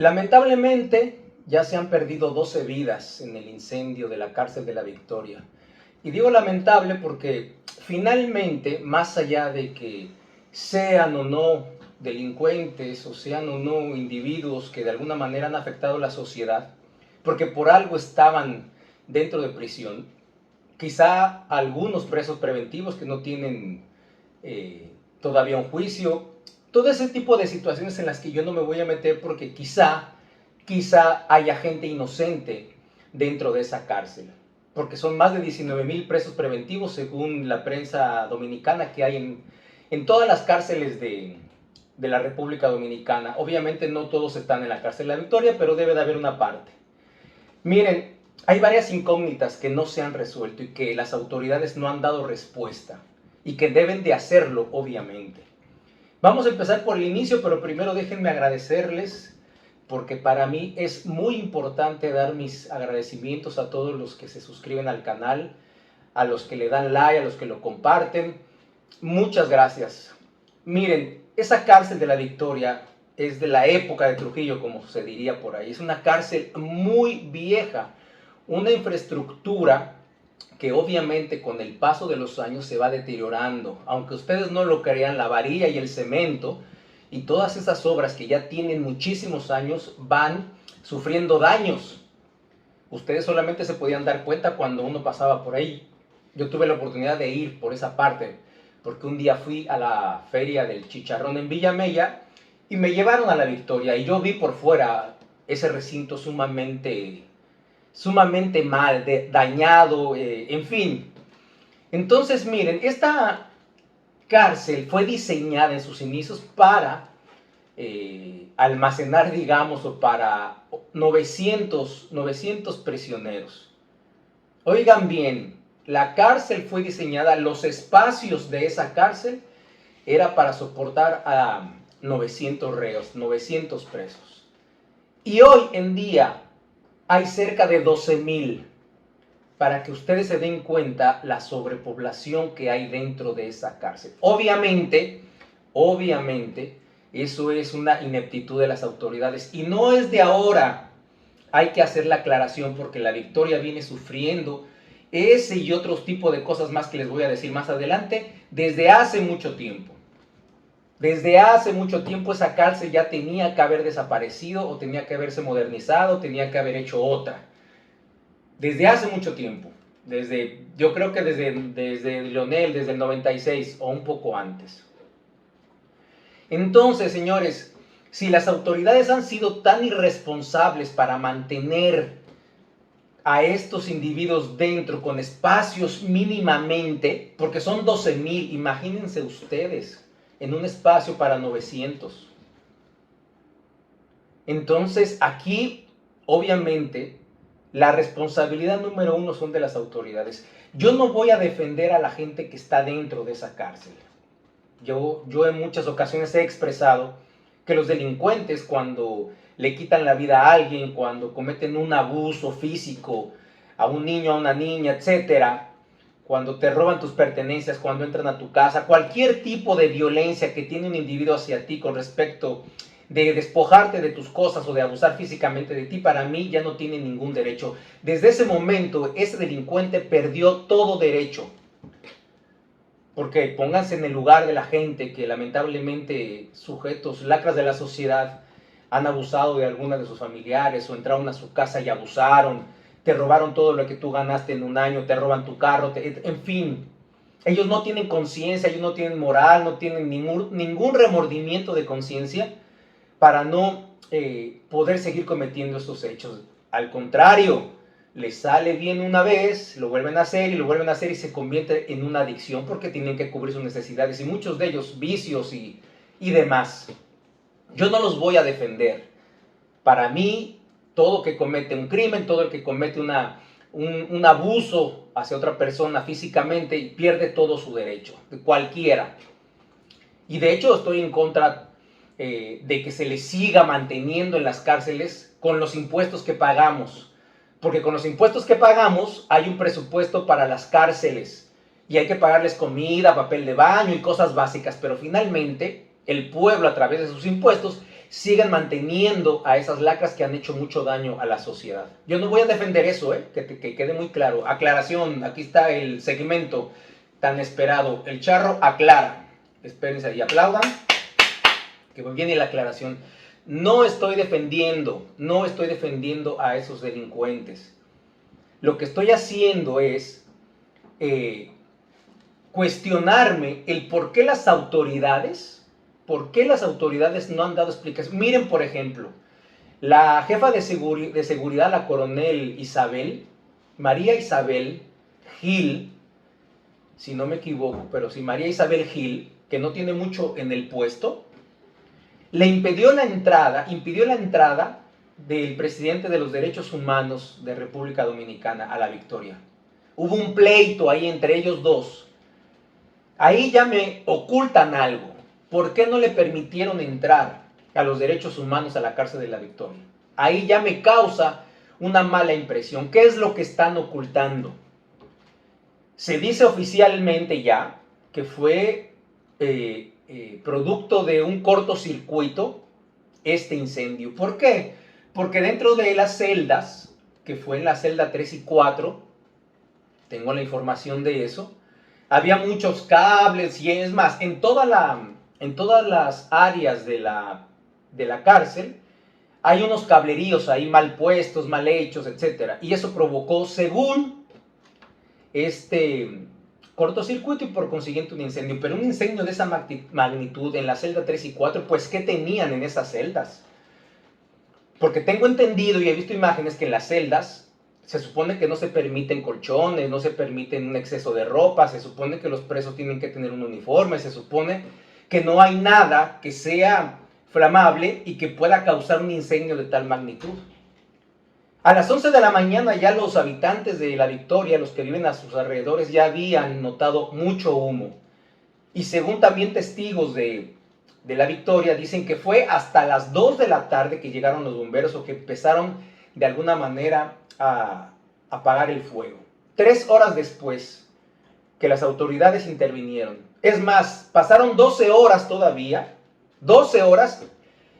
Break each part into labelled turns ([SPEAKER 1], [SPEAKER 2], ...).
[SPEAKER 1] Lamentablemente, ya se han perdido 12 vidas en el incendio de la cárcel de la Victoria. Y digo lamentable porque finalmente, más allá de que sean o no delincuentes o sean o no individuos que de alguna manera han afectado a la sociedad, porque por algo estaban dentro de prisión, quizá algunos presos preventivos que no tienen todavía un juicio, todo ese tipo de situaciones en las que yo no me voy a meter porque quizá haya gente inocente dentro de esa cárcel, porque son más de 19,000 presos preventivos según la prensa dominicana que hay en todas las cárceles de la República Dominicana. Obviamente no todos están en la cárcel de la Victoria, pero debe de haber una parte. Miren, hay varias incógnitas que no se han resuelto y que las autoridades no han dado respuesta y que deben de hacerlo, obviamente. Vamos a empezar por el inicio, pero primero déjenme agradecerles porque para mí es muy importante dar mis agradecimientos a todos los que se suscriben al canal, a los que le dan like, a los que lo comparten. Muchas gracias. Miren, esa cárcel de la Victoria es de la época de Trujillo, como se diría por ahí. Es una cárcel muy vieja, una infraestructura que obviamente con el paso de los años se va deteriorando. Aunque ustedes no lo crean, la varilla y el cemento y todas esas obras que ya tienen muchísimos años van sufriendo daños. Ustedes solamente se podían dar cuenta cuando uno pasaba por ahí. Yo tuve la oportunidad de ir por esa parte, porque un día fui a la feria del chicharrón en Villamella y me llevaron a la Victoria y yo vi por fuera ese recinto sumamente mal, dañado, en fin. Entonces, miren, esta cárcel fue diseñada en sus inicios para almacenar, digamos, o para 900 prisioneros. Oigan bien, la cárcel fue diseñada, los espacios de esa cárcel era para soportar a 900 reos, 900 presos. Y hoy en día hay cerca de 12,000, para que ustedes se den cuenta la sobrepoblación que hay dentro de esa cárcel. Obviamente, eso es una ineptitud de las autoridades y no es de ahora. Hay que hacer la aclaración porque la Victoria viene sufriendo ese y otros tipos de cosas más que les voy a decir más adelante desde hace mucho tiempo. Desde hace mucho tiempo esa cárcel ya tenía que haber desaparecido o tenía que haberse modernizado, tenía que haber hecho otra. Desde hace mucho tiempo. Yo creo que desde Leonel, desde el 96 o un poco antes. Entonces, señores, si las autoridades han sido tan irresponsables para mantener a estos individuos dentro con espacios mínimamente, porque son 12,000, imagínense ustedes, en un espacio para 900. Entonces, aquí, obviamente, la responsabilidad número uno son de las autoridades. Yo no voy a defender a la gente que está dentro de esa cárcel. Yo en muchas ocasiones he expresado que los delincuentes cuando le quitan la vida a alguien, cuando cometen un abuso físico a un niño, a una niña, etcétera, cuando te roban tus pertenencias, cuando entran a tu casa, cualquier tipo de violencia que tiene un individuo hacia ti con respecto de despojarte de tus cosas o de abusar físicamente de ti, para mí ya no tiene ningún derecho. Desde ese momento, ese delincuente perdió todo derecho. Porque pónganse en el lugar de la gente que lamentablemente sujetos, lacras de la sociedad, han abusado de alguna de sus familiares o entraron a su casa y abusaron, te robaron todo lo que tú ganaste en un año, te roban tu carro, en fin. Ellos no tienen conciencia, ellos no tienen moral, no tienen ningún remordimiento de conciencia para no poder seguir cometiendo estos hechos. Al contrario, les sale bien una vez, lo vuelven a hacer y lo vuelven a hacer y se convierte en una adicción porque tienen que cubrir sus necesidades y muchos de ellos vicios y demás. Yo no los voy a defender. Para mí, todo que comete un crimen, todo el que comete un abuso hacia otra persona físicamente y pierde todo su derecho, de cualquiera. Y de hecho estoy en contra de que se les siga manteniendo en las cárceles con los impuestos que pagamos. Porque con los impuestos que pagamos hay un presupuesto para las cárceles y hay que pagarles comida, papel de baño y cosas básicas, pero finalmente el pueblo a través de sus impuestos sigan manteniendo a esas lacras que han hecho mucho daño a la sociedad. Yo no voy a defender eso, que quede muy claro. Aclaración, aquí está el segmento tan esperado. El charro aclara. Espérense y aplaudan, que viene la aclaración. No estoy defendiendo a esos delincuentes. Lo que estoy haciendo es cuestionarme el por qué las autoridades no han dado explicación. Miren, por ejemplo, la jefa de seguridad, la coronel Isabel, María Isabel Gil, si no me equivoco, pero sí, María Isabel Gil, que no tiene mucho en el puesto, le impidió la entrada del presidente de los derechos humanos de República Dominicana a La Victoria. Hubo un pleito ahí entre ellos dos. Ahí ya me ocultan algo. ¿Por qué no le permitieron entrar a los derechos humanos a la cárcel de La Victoria? Ahí ya me causa una mala impresión. ¿Qué es lo que están ocultando? Se dice oficialmente ya que fue producto de un cortocircuito este incendio. ¿Por qué? Porque dentro de las celdas, que fue en la celda 3 y 4, tengo la información de eso, había muchos cables y es más, en todas las áreas de la cárcel hay unos cableríos ahí mal puestos, mal hechos, etc. Y eso provocó, según cortocircuito y por consiguiente un incendio. Pero un incendio de esa magnitud en la celda 3 y 4, pues ¿qué tenían en esas celdas? Porque tengo entendido y he visto imágenes que en las celdas se supone que no se permiten colchones, no se permiten un exceso de ropa, se supone que los presos tienen que tener un uniforme, se supone que no hay nada que sea flamable y que pueda causar un incendio de tal magnitud. A las 11 de la mañana ya los habitantes de La Victoria, los que viven a sus alrededores, ya habían notado mucho humo. Y según también testigos de La Victoria, dicen que fue hasta las 2 de la tarde que llegaron los bomberos o que empezaron de alguna manera a apagar el fuego. 3 horas después que las autoridades intervinieron. Es más, pasaron 12 horas todavía, 12 horas,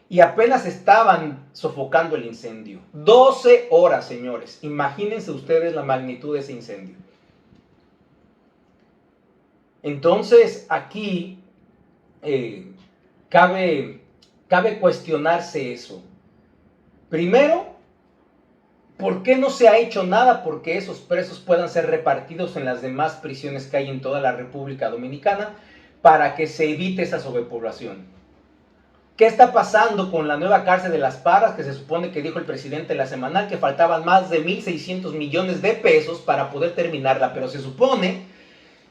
[SPEAKER 1] y apenas estaban sofocando el incendio. 12 horas, señores. Imagínense ustedes la magnitud de ese incendio. Entonces, aquí cabe cuestionarse eso. Primero, ¿por qué no se ha hecho nada porque esos presos puedan ser repartidos en las demás prisiones que hay en toda la República Dominicana para que se evite esa sobrepoblación? ¿Qué está pasando con la nueva cárcel de Las Parras, que se supone que dijo el presidente en la semanal que faltaban más de 1.600 millones de pesos para poder terminarla? Pero se supone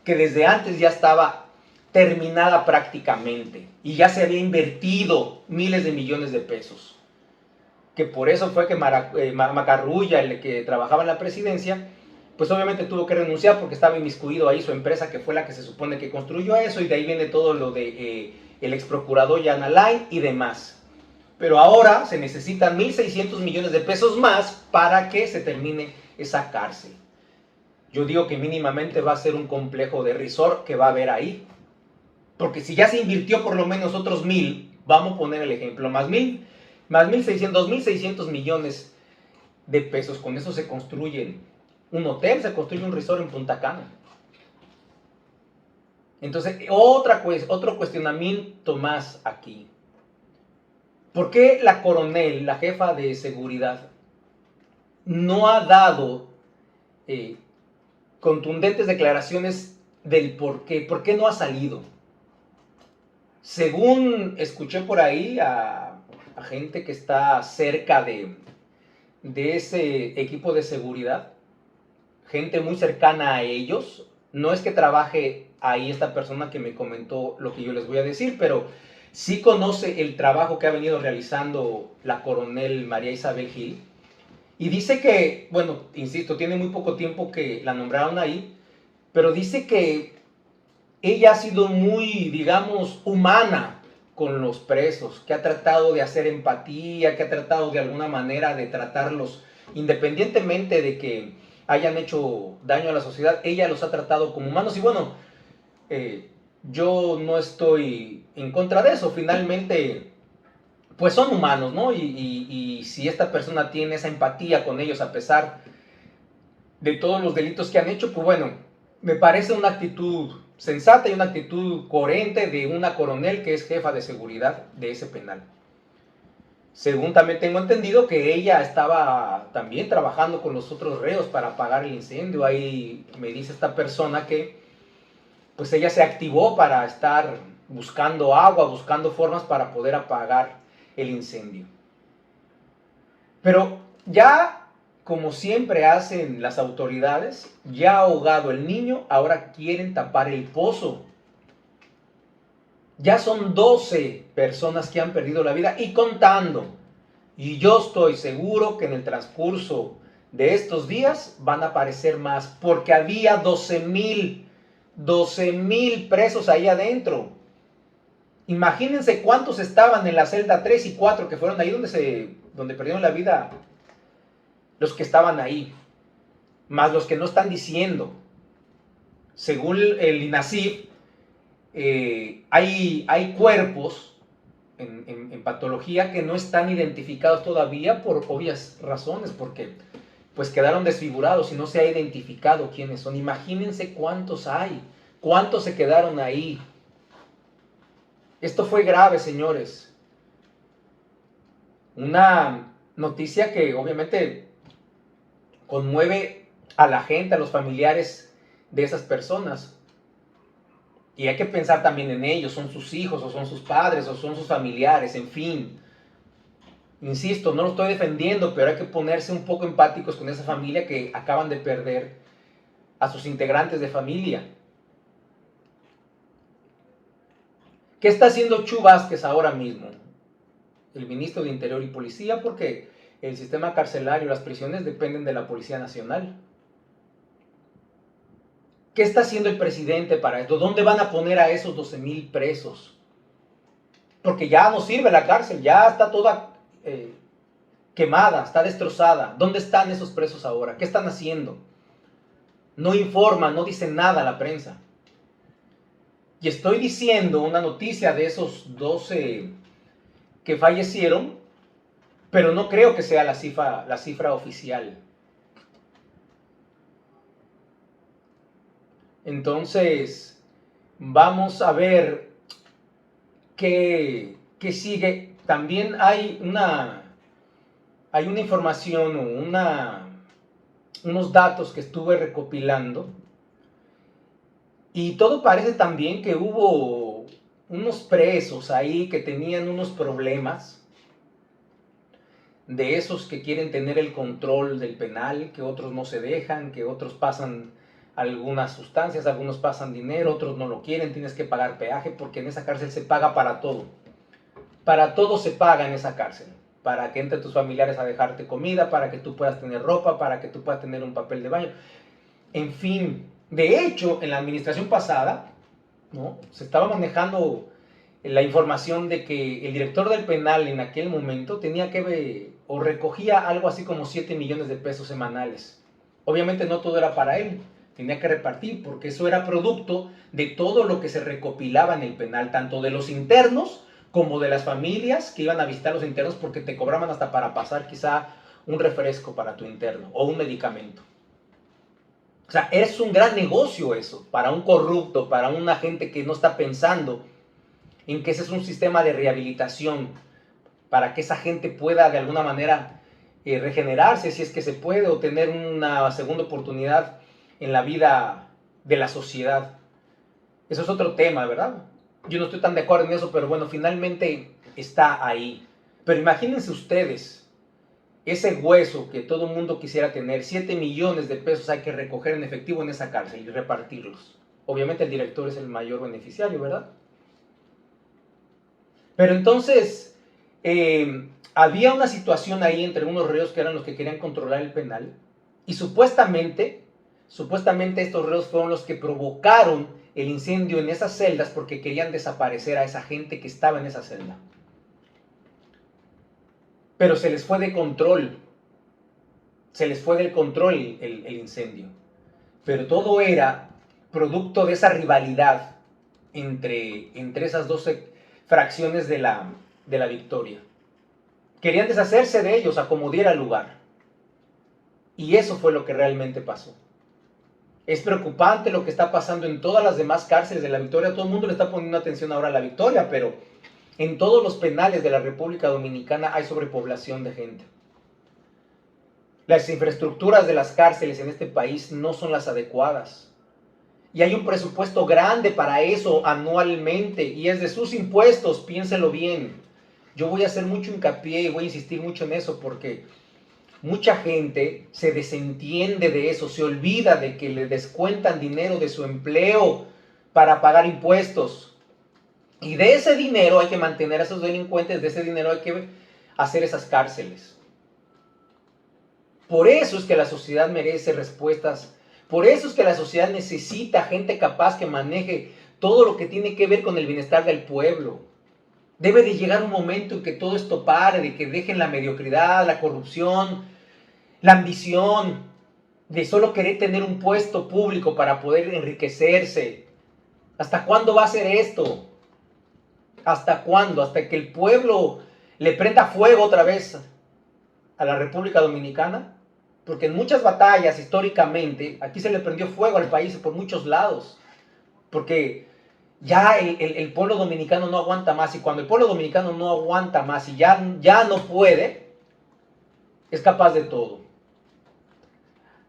[SPEAKER 1] que desde antes ya estaba terminada prácticamente y ya se había invertido miles de millones de pesos. Que por eso fue que Macarrulla, el que trabajaba en la presidencia, pues obviamente tuvo que renunciar porque estaba inmiscuido ahí su empresa, que fue la que se supone que construyó eso, y de ahí viene todo lo de el ex procurador Jan Alain y demás. Pero ahora se necesitan 1.600 millones de pesos más para que se termine esa cárcel. Yo digo que mínimamente va a ser un complejo de resort que va a haber ahí. Porque si ya se invirtió por lo menos otros 1.000, vamos a poner el ejemplo, más 2.600 millones de pesos, con eso se construye un hotel, se construye un resort en Punta Cana. Entonces, otro cuestionamiento más aquí. ¿Por qué la coronel, la jefa de seguridad, no ha dado contundentes declaraciones del por qué? ¿Por qué no ha salido? Según escuché por ahí a gente que está cerca de ese equipo de seguridad, gente muy cercana a ellos, no es que trabaje ahí esta persona que me comentó lo que yo les voy a decir, pero sí conoce el trabajo que ha venido realizando la coronel María Isabel Gil, y dice que, bueno, insisto, tiene muy poco tiempo que la nombraron ahí, pero dice que ella ha sido muy, digamos, humana con los presos, que ha tratado de hacer empatía, que ha tratado de alguna manera de tratarlos, independientemente de que hayan hecho daño a la sociedad, ella los ha tratado como humanos. Y bueno, yo no estoy en contra de eso. Finalmente, pues son humanos, ¿no? Y si esta persona tiene esa empatía con ellos a pesar de todos los delitos que han hecho, pues bueno, me parece una actitud sensata y una actitud coherente de una coronel que es jefa de seguridad de ese penal. Según también tengo entendido que ella estaba también trabajando con los otros reos para apagar el incendio. Ahí me dice esta persona que pues ella se activó para estar buscando agua, buscando formas para poder apagar el incendio. Pero ya, como siempre hacen las autoridades, ya ahogado el niño, ahora quieren tapar el pozo. Ya son 12 personas que han perdido la vida y contando. Y yo estoy seguro que en el transcurso de estos días van a aparecer más, porque había 12,000 presos ahí adentro. Imagínense cuántos estaban en la celda 3 y 4, que fueron ahí donde perdieron la vida los que estaban ahí, más los que no están diciendo. Según el INACIF, hay cuerpos en patología que no están identificados todavía por obvias razones, porque pues quedaron desfigurados y no se ha identificado quiénes son. Imagínense cuántos hay, cuántos se quedaron ahí. Esto fue grave, señores. Una noticia que obviamente conmueve a la gente, a los familiares de esas personas. Y hay que pensar también en ellos, son sus hijos, o son sus padres, o son sus familiares, en fin. Insisto, no lo estoy defendiendo, pero hay que ponerse un poco empáticos con esa familia que acaban de perder a sus integrantes de familia. ¿Qué está haciendo Chu Vázquez ahora mismo? El ministro de Interior y Policía, porque el sistema carcelario, las prisiones dependen de la Policía Nacional. ¿Qué está haciendo el presidente para esto? ¿Dónde van a poner a esos 12,000 presos? Porque ya no sirve la cárcel, ya está toda quemada, está destrozada. ¿Dónde están esos presos ahora? ¿Qué están haciendo? No informan, no dicen nada a la prensa. Y estoy diciendo una noticia de esos 12 que fallecieron, pero no creo que sea la cifra oficial. Entonces, vamos a ver qué sigue. También hay una información o unos datos que estuve recopilando. Y todo parece también que hubo unos presos ahí que tenían unos problemas, de esos que quieren tener el control del penal, que otros no se dejan, que otros pasan algunas sustancias, algunos pasan dinero, otros no lo quieren, tienes que pagar peaje, porque en esa cárcel se paga para todo. Para todo se paga en esa cárcel. Para que entren tus familiares a dejarte comida, para que tú puedas tener ropa, para que tú puedas tener un papel de baño. En fin, de hecho, en la administración pasada, ¿no?, se estaba manejando la información de que el director del penal en aquel momento tenía que ver, o recogía algo así como 7 millones de pesos semanales. Obviamente no todo era para él, tenía que repartir, porque eso era producto de todo lo que se recopilaba en el penal, tanto de los internos como de las familias que iban a visitar a los internos, porque te cobraban hasta para pasar quizá un refresco para tu interno o un medicamento. O sea, es un gran negocio eso, para un corrupto, para una gente que no está pensando en que ese es un sistema de rehabilitación, para que esa gente pueda de alguna manera regenerarse, si es que se puede, o tener una segunda oportunidad en la vida de la sociedad. Eso es otro tema, ¿verdad? Yo no estoy tan de acuerdo en eso, pero bueno, finalmente está ahí. Pero imagínense ustedes, ese hueso que todo el mundo quisiera tener, 7 millones de pesos hay que recoger en efectivo en esa cárcel y repartirlos. Obviamente el director es el mayor beneficiario, ¿verdad? Pero entonces, había una situación ahí entre unos reos que eran los que querían controlar el penal, y supuestamente estos reos fueron los que provocaron el incendio en esas celdas porque querían desaparecer a esa gente que estaba en esa celda. Pero se les fue de control, se les fue del control el incendio. Pero todo era producto de esa rivalidad entre esas 12 fracciones de la victoria. Querían deshacerse de ellos a como diera lugar. Y eso fue lo que realmente pasó. Es preocupante lo que está pasando en todas las demás cárceles de La Victoria. Todo el mundo le está poniendo atención ahora a La Victoria, pero en todos los penales de la República Dominicana hay sobrepoblación de gente. Las infraestructuras de las cárceles en este país no son las adecuadas. Y hay un presupuesto grande para eso anualmente, y es de sus impuestos, piénselo bien. Yo voy a hacer mucho hincapié y voy a insistir mucho en eso porque mucha gente se desentiende de eso, se olvida de que le descuentan dinero de su empleo para pagar impuestos. Y de ese dinero hay que mantener a esos delincuentes, de ese dinero hay que hacer esas cárceles. Por eso es que la sociedad merece respuestas. Por eso es que la sociedad necesita gente capaz que maneje todo lo que tiene que ver con el bienestar del pueblo. Debe de llegar un momento en que todo esto pare, de que dejen la mediocridad, la corrupción, la ambición, de solo querer tener un puesto público para poder enriquecerse. ¿Hasta cuándo va a ser esto? ¿Hasta cuándo? Hasta que el pueblo le prenda fuego otra vez a la República Dominicana. Porque en muchas batallas históricamente aquí se le prendió fuego al país por muchos lados. Porque ya el pueblo dominicano no aguanta más. Y cuando el pueblo dominicano no aguanta más y ya no puede, es capaz de todo.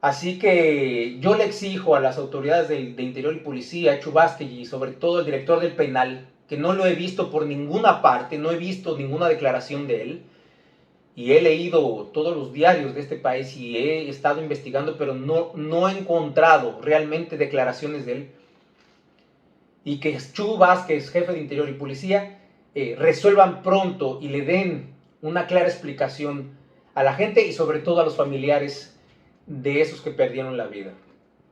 [SPEAKER 1] Así que yo le exijo a las autoridades de Interior y Policía, a Chubastegui y sobre todo al director del penal, que no lo he visto por ninguna parte, no he visto ninguna declaración de él, y he leído todos los diarios de este país y he estado investigando, pero no he encontrado realmente declaraciones de él, y que Chu Vázquez, jefe de Interior y Policía, resuelvan pronto y le den una clara explicación a la gente y sobre todo a los familiares de esos que perdieron la vida.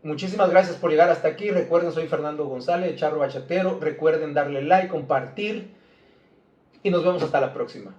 [SPEAKER 1] Muchísimas gracias por llegar hasta aquí. Recuerden, soy Fernando González, Charro Bachatero. Recuerden darle like, compartir y nos vemos hasta la próxima.